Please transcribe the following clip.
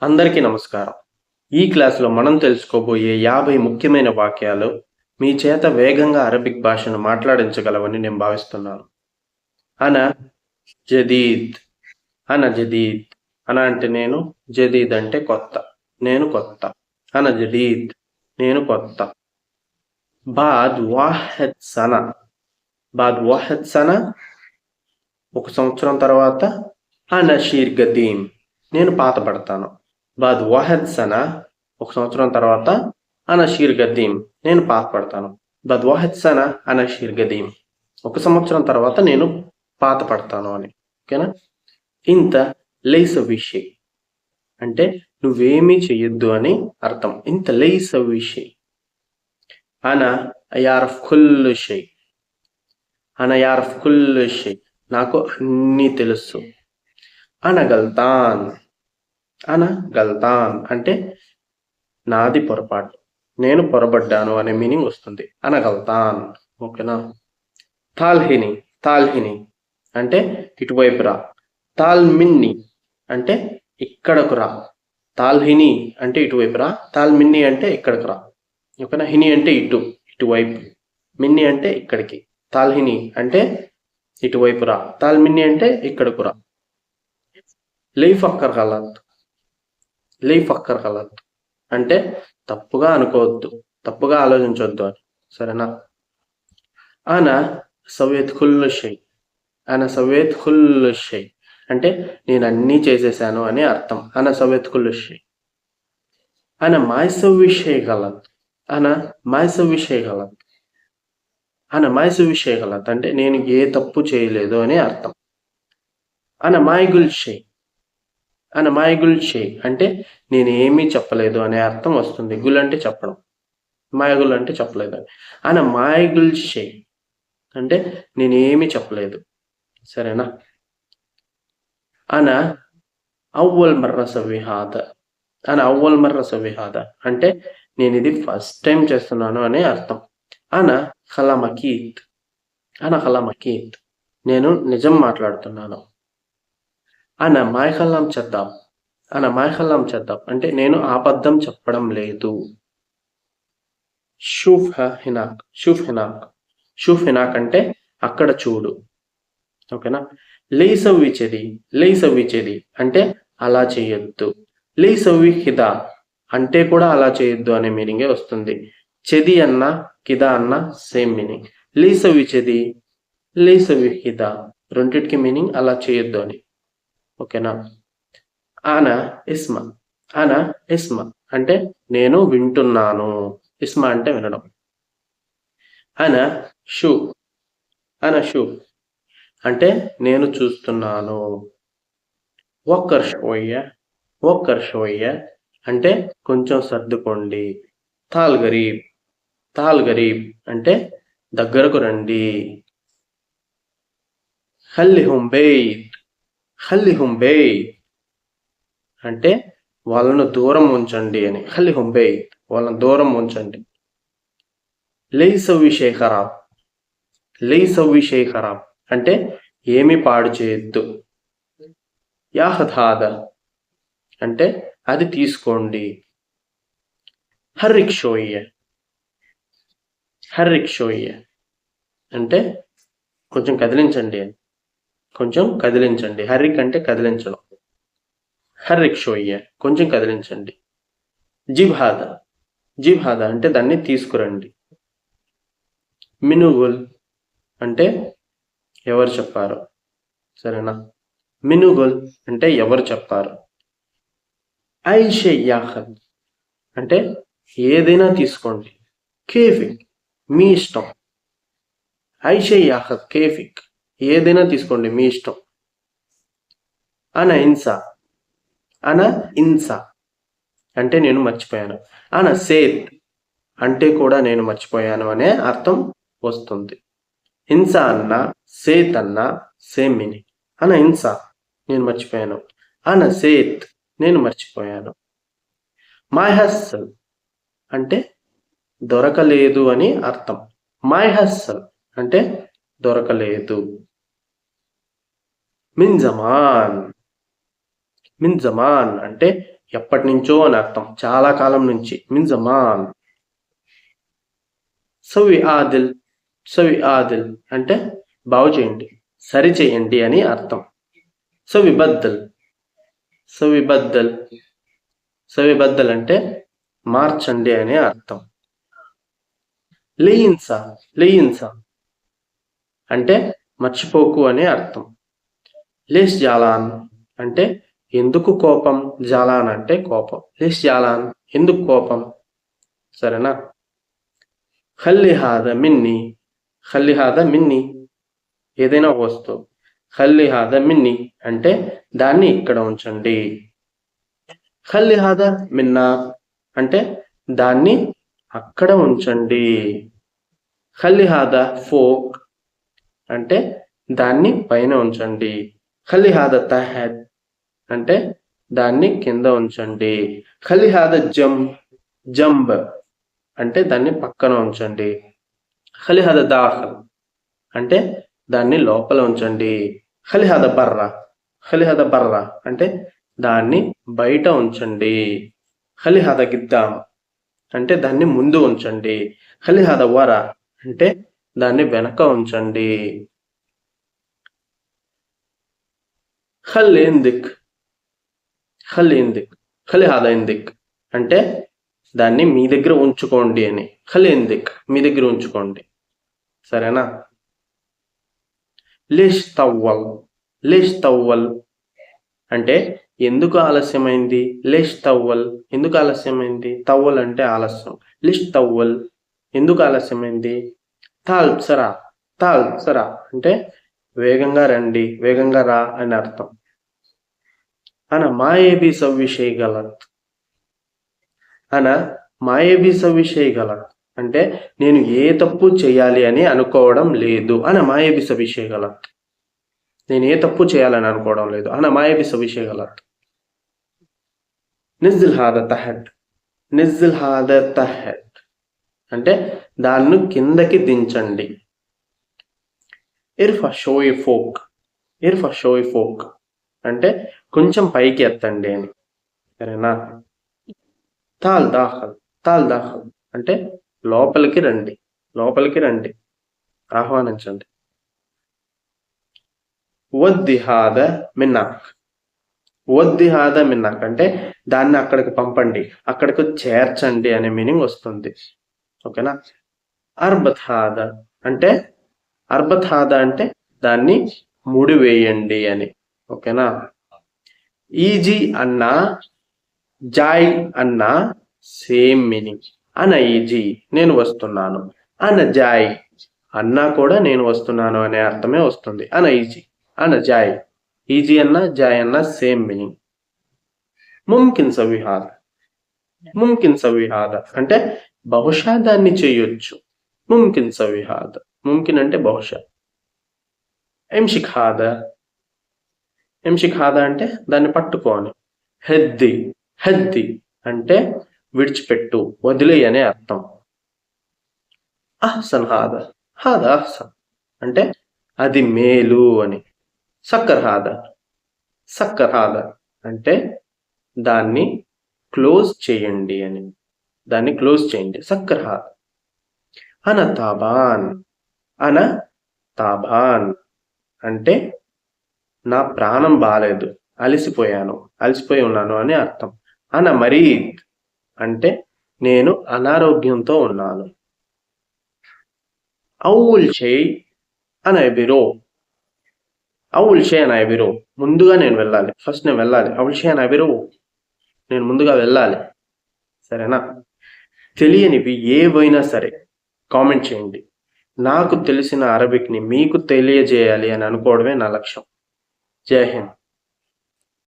అందరికీ నమస్కారం. ఈ క్లాస్‌లో మనం తెలుసుకోబోయే 50 ముఖ్యమైన వాక్యాలు మీ చేత వేగంగా అరబిక్ భాషను మాట్లాడించగలవని నేను భావిస్తున్నాను. అనా జదీద్. అనా జదీద్. అనా అంటే నేను, జదీద్ అంటే కొత్త. నేను కొత్త. అనా జదీద్. నేను కొత్త. బాద్ వాహిద్ సనా. బాద్ వాహిద్ సనా. ఒక సంవత్సరం తర్వాత అనా షీర్ గదీం. నేను పాతబడతాను. బాద్ వాహిద్ సనా. ఒక సంవత్సరం తర్వాత అనా షీర్ గదీం. నేను పాతపడతాను. బాద్ వాహిద్ సనా అనా షీర్ గదీం. ఒక సంవత్సరం తర్వాత నేను పాత పడతాను అని. ఓకేనా? ఇంత లైస విషయ్ అంటే నువ్వేమీ చెయ్యొద్దు అని అర్థం. ఇంత లైస విషయ్. అనా యారఫ్ కుల్లు షై. అనా యారఫ్ కుల్లు షై. నాకు అన్నీ తెలుసు. అనా గల్తాన్. అనా గల్తాన్ అంటే నాది పొరపాటు. నేను పొరబడ్డాను అనే మీనింగ్ వస్తుంది. అనా గల్తాన్. ఓకేనా? తాల్హిని. తాల్హిని అంటే ఇటువైపు రా. తాల్మిన్ని అంటే ఇక్కడకు రా. తాల్హిని అంటే ఇటువైపు రా. తాల్మిన్ని అంటే ఇక్కడకు రా. ఓకేనా? హిని అంటే ఇటువైపు. మిన్ని అంటే ఇక్కడికి. తాల్హిని అంటే ఇటువైపు రా. తాల్మిన్ని అంటే ఇక్కడకు రా. లై ఫక్కర్ గలత్. లై ఫక్కర్ గలత్ అంటే తప్పుగా అనుకోవద్దు, తప్పుగా ఆలోచించవద్దు అని. సరేనా? అనా సవేత్ కుల్లు షై. అనా సవేత్ కుల్లు షై అంటే నేను అన్నీ చేసేసాను అని అర్థం. అనా సవేత్ కుల్లు షై. అనా మాయసవి షై గలత్. అనా మాయసవి షై గలత్. అనా మాయసవి షై గలత్ అంటే నేను ఏ తప్పు చేయలేదు అని అర్థం. అనా మాయగుల్ షై. అనా మాయగుల్ షై అంటే నేను ఏమీ చెప్పలేదు అనే అర్థం వస్తుంది. గుల్ అంటే చెప్పడం, మాయగుల్ అంటే చెప్పలేదు అని. అనా మాయగుల్ షై అంటే నేను ఏమీ చెప్పలేదు. సరేనా? అనా అవ్వల్ మర్ర సవి హాద. అనా అవ్వల్ మర్ర సవి హాద అంటే నేను ఇది ఫస్ట్ టైం చేస్తున్నాను అనే అర్థం. అనా ఖలమకీత్. అనా ఖలమకీత్ నేను నిజం మాట్లాడుతున్నాను. అనా మాయఖల్లాం చేద్దాం. అనా మాయఖల్లాం చేద్దాం అంటే నేను అబద్ధం చెప్పడం లేదు. షూఫ్ హినాక్. షూఫ్ హినాక్. షూఫ్ హినాక్ అంటే అక్కడ చూడు. ఓకేనా? లేసవ్వి చెది. లేసవ్వి చెది అంటే అలా చేయొద్దు. లేసవ్వి హిదా అంటే కూడా అలా చేయొద్దు అనే మీనింగే వస్తుంది. చెది అన్న కిదా అన్న సేమ్ మీనింగ్. లేసవ్వి చెది, లేసవ్వి హిదా రెండిటికి మీనింగ్ అలా చేయొద్దు అని. ఓకేనా? అనా ఇస్మ. అనా ఇస్మ అంటే నేను వింటున్నాను. ఇస్మ అంటే వినడం. అనా షూ. అనా షూ అంటే నేను చూస్తున్నాను. ఒక్కర్ షోయ్య. ఒక్కర్ షోయ్య అంటే కొంచెం సర్దుకోండి. తాల్ గరీబ్. తాల్ గరీబ్ అంటే దగ్గరకు రండి. ఖల్లిహుం బైద్. ఖల్లిహుం బైద్ అంటే వాళ్ళను దూరం ఉంచండి అని. ఖల్లిహుం బైద్ వాళ్ళను దూరం ఉంచండి. లైసవ్వి షై ఖరాబ్. లైసవ్వి షై ఖరాబ్ అంటే ఏమి పాడు చేయొద్దు. యాఖద్ హాదా అంటే అది తీసుకోండి. హర్రిక్ షోయ్య. హర్రిక్ షోయ్య అంటే కొంచెం కదిలించండి అని. కొంచెం కదిలించండి. హర్రిక్ అంటే కదిలించడం. హర్రిక్ షోయ్య కొంచెం కదిలించండి. జిబ్ హాదా. జిబ్ హాదా అంటే దాన్ని తీసుకురండి. మినుగుల్ అంటే ఎవరు చెప్పారు. సరేనా? మినుగుల్ అంటే ఎవరు చెప్పారు. ఐషే యాఖద్ అంటే ఏదైనా తీసుకోండి. కేఫిక్ మీ ఇష్టం. ఐషే యాఖద్ కేఫిక్ ఏదైనా తీసుకోండి మీ ఇష్టం. అనా ఇన్సా. అనా ఇన్సా అంటే నేను మర్చిపోయాను. అనా సేత్ అంటే కూడా నేను మర్చిపోయాను అనే అర్థం వస్తుంది. ఇన్సా అన్న సేత్ అన్న సేమ్ మీనింగ్. అనా ఇన్సా నేను మర్చిపోయాను. అనా సేత్ నేను మర్చిపోయాను. మాయహస్సల్ అంటే దొరకలేదు అని అర్థం. మాయహస్సల్ అంటే దొరకలేదు. మిన్ జమాన్. మిన్ జమాన్ అంటే ఎప్పటి నుంచో అని అర్థం, చాలా కాలం నుంచి, మీన్ జమాన్. సవి ఆదిల్, సవి ఆదిల్ అంటే బాగు చేయండి, సరి చేయండి అని అర్థం. సవి బద్దల్, సవి బద్దల్, సవి బద్దల్ అంటే మార్చండి అని అర్థం. లేయిన్సా, లేయిన్సా అంటే మర్చిపోకు అని అర్థం. లేస్ జాలాన్ అంటే ఎందుకు కోపం, జాలాన్ అంటే కోపం. లేస్ జాలాన్ ఎందుకు కోపం, సరేనా. ఖల్లి హాద మిన్ని, ఖల్లి హాద మిన్ని ఏదైనా ఒక వస్తువు, ఖల్లి హాద మిన్ని అంటే దాన్ని ఇక్కడ ఉంచండి. ఖల్లి హాద మిన్నా అంటే దాన్ని అక్కడ ఉంచండి. ఖల్లి హాద ఫోక్ అంటే దాన్ని పైన ఉంచండి. ఖల్లి హాద తహద్ అంటే దాన్ని కింద ఉంచండి. ఖల్లి హాద జంబ్ అంటే దాన్ని పక్కన ఉంచండి. ఖల్లి హాద దాఖిల్ అంటే దాన్ని లోపల ఉంచండి. ఖల్లి హాద బర్రా, ఖల్లి హాద బర్రా అంటే దాన్ని బయట ఉంచండి. ఖల్లి హాద గిద్దాం అంటే దాన్ని ముందు ఉంచండి. ఖల్లి హాద వరా అంటే దాన్ని వెనక ఉంచండి. ఖల్లి ఇందిక్, ఖల్లి ఇందిక్, ఖల్లి హాద ఇందిక్ అంటే దాన్ని మీ దగ్గర ఉంచుకోండి అని. ఖల్లి ఇందిక్ మీ దగ్గర ఉంచుకోండి, సరేనా. లీష్ తవ్వల్, లీష్ తవ్వల్ అంటే ఎందుకు ఆలస్యమైంది. లీష్ తవ్వల్ ఎందుకు ఆలస్యమైంది, తవ్వల్ అంటే ఆలస్యం. లీష్ తవ్వల్ ఎందుకు ఆలస్యమైంది. తాల్ సరా, తాల్ సరా అంటే వేగంగా రండి, వేగంగా రా అని అర్థం. అన మాయేబీ సవ్విషయ గలత్, అన మాయేబీ సవ్విషయ గలత్ అంటే నేను ఏ తప్పు చేయాలి అని అనుకోవడం లేదు. అన మాయేబీ సవ్విషయ గలత్ నేను ఏ తప్పు చేయాలని అనుకోవడం లేదు. అన మాయేబీ సవ్విషయ గలత్. నిజ్జిల్ హాద తహద్, నిజ్జిల్ హాద తహద్ అంటే దాన్ని కిందకి దించండి. ఇర్ఫా షోయి ఫోక్, ఇర్ఫా షోయి ఫోక్ అంటే కొంచెం పైకి ఎత్తండి అని, సరేనా. తాల్ దాఖల్, తాల్ దాఖల్ అంటే లోపలికి రండి, లోపలికి రండి, ఆహ్వానించండి. వద్ది హాద మిన్నాక్, వద్ది హాద మిన్నాక్ అంటే దాన్ని అక్కడికి పంపండి, అక్కడికి చేర్చండి అనే మీనింగ్ వస్తుంది, ఓకేనా. అర్బత్ హాద అంటే, అర్బత్ హాద అంటే దాన్ని ముడివేయండి అని, ఓకేనా. ఈజీ అన్నా జాయ్ అన్నా సేమ్ మీనింగ్. అన ఈజీ నేను వస్తున్నాను, అన జాయ్ అన్నా కూడా నేను వస్తున్నాను అనే అర్థమే వస్తుంది. అన ఈజీ, అన జాయ్, ఈజీ అన్నా జాయ్ అన్నా సేమ్ మీనింగ్. ముమ్కిన్ సవిహాద, ముమ్కిన్ సవిహాద అంటే బహుశా దాన్ని చేయొచ్చు. ముమ్కిన్ సవిహాద, ముమ్కిన్ అంటే బహుశా. ఎంషిక్ హాద, ఎంషిక్ హాద అంటే దాన్ని పట్టుకోని. హెద్ది, హెద్ది అంటే విడిచిపెట్టు, వదిలే అనే అర్థం. అహ్సన్ హాద, హాద అహ్సన్ అంటే అది మేలు అని. సక్కర్ హాద, సక్కర్ హాద అంటే దాన్ని క్లోజ్ చేయండి అని, దాన్ని క్లోజ్ చేయండి. సక్కర్ హాద. అన తాబాన్, అన తాబాన్ అంటే నా ప్రాణం బాలేదు, అలసిపోయాను, అలసిపోయి ఉన్నాను అని అర్థం. అన మరీద్ అంటే నేను అనారోగ్యంతో ఉన్నాను. ఔల్ షై అన బిరో, ఔల్ షై అన బిరో ముందుగా నేను వెళ్ళాలి, ఫస్ట్ నేను వెళ్ళాలి. ఔల్ షై అన బిరో నేను ముందుగా వెళ్ళాలి, సరేనా. తెలియనివి ఏవైనా సరే కామెంట్ చేయండి. నాకు తెలిసిన అరబిక్ని మీకు తెలియజేయాలి అని అనుకోవడమే నా లక్ష్యం. జై హింద్.